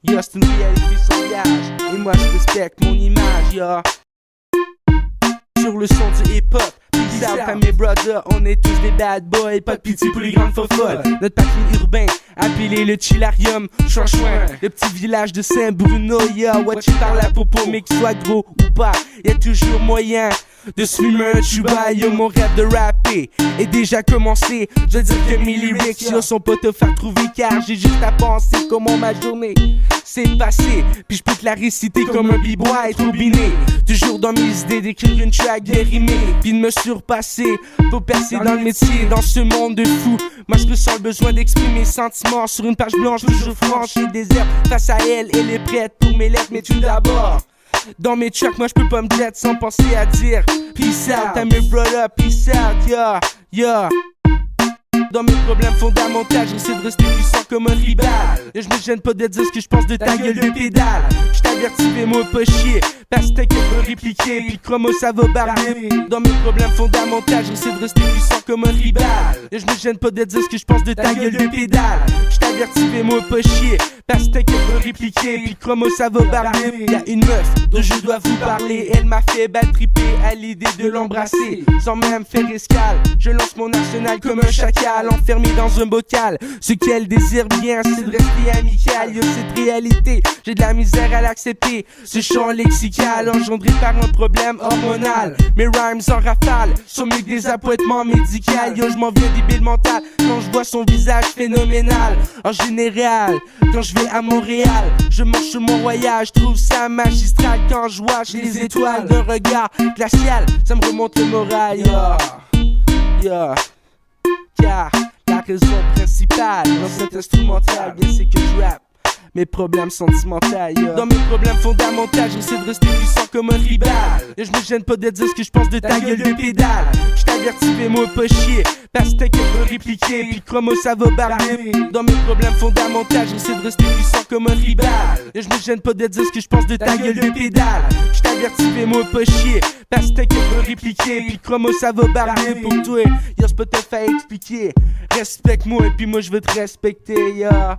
Yo, c'est une réalité sans gage, et moi je respecte mon image, yo. Sur le son du hip-hop, peace out à mes brothers, on est tous des bad boys, pas de pitié pour les grandes fofolles. Notre patrie urbain, appelé le Chillarium, Chouin, le petit village de Saint-Bruno, yeah. Watch it par la popo, mais qu'il soit gros ou pas, y'a toujours moyen de se fumer un tuba. Yo, mon rêve de rapper est déjà commencé. Je veux dire que mes lyrics, yo, sont pas te faire trouver, car j'ai juste à penser comment ma journée s'est passée. Puis je peux te la réciter comme un b-boy turbiné. Toujours dans mes idées d'écrire une track bien rimée, puis de me surpasser. Faut percer dans le métier, dans ce monde de fou. Moi je ressens le besoin d'exprimer mes sentiments sur une page blanche, toujours franche et déserte. Face à elle, elle est prête pour mes lettres, mais tout d'abord dans mes tracks, moi j'peux pas me bled sans penser à dire peace out, I'm your brother, peace out, yeah, yeah. Dans mes problèmes fondamentaux, j'essaie de rester puissant comme un rival. Et je me gêne pas de dire ce que je pense de ta gueule de pédale. J't'avertis, fais-moi pas chier, parce que t'inquiète pas répliquer, puis crois-moi ça va barrer. Dans mes problèmes fondamentaux, j'essaie de rester puissant comme un rival. Et je me gêne pas de dire ce que je pense de ta gueule de pédale. J't'avertis, fais-moi pas chier, parce que t'inquiète pas répliquer, puis crois-moi ça va barrer. Y'a une meuf dont je dois vous parler, elle m'a fait bad tripper à l'idée de l'embrasser. Sans même faire escale, je lance mon arsenal comme un chacal, enfermé dans un bocal. Ce qu'elle désire bien, c'est de rester amical. Yo, cette réalité, j'ai de la misère à l'accepter. Ce champ lexical engendré par un problème hormonal. Mes rhymes en rafale sont mieux que des appointements médicaux. Yo, je m'en viens débile mental quand je vois son visage phénoménal. En général, quand je vais à Montréal, je marche sur Mont-Royal, je trouve ça magistral. Quand je vois les étoiles d'un regard glacial, ça me remonte le moral. Yeah. Car la raison principale dans cet instrumental, bien c'est que je rappe mes problèmes sentimentaux, yeah. Dans mes problèmes fondamentaux, j'essaie de rester puissant comme un rival. Et je me gêne pas de dire ce que je pense de ta gueule de pédale. J't'avertis, fais-moi pas chier, parce que t'inquiète pas répliquer, puis crois-moi ça va barrer. Dans mes problèmes fondamentaux, j'essaie de rester puissant comme un rival. Et je me gêne pas de dire ce que je pense de ta gueule de pédale. J't'avertis, fais-moi pas chier, parce que t'inquiète pas répliquer, puis crois-moi ça va barrer. Pour toi, y'a ce peut te faire expliquer. Respecte-moi et puis moi je veux te respecter, yeah.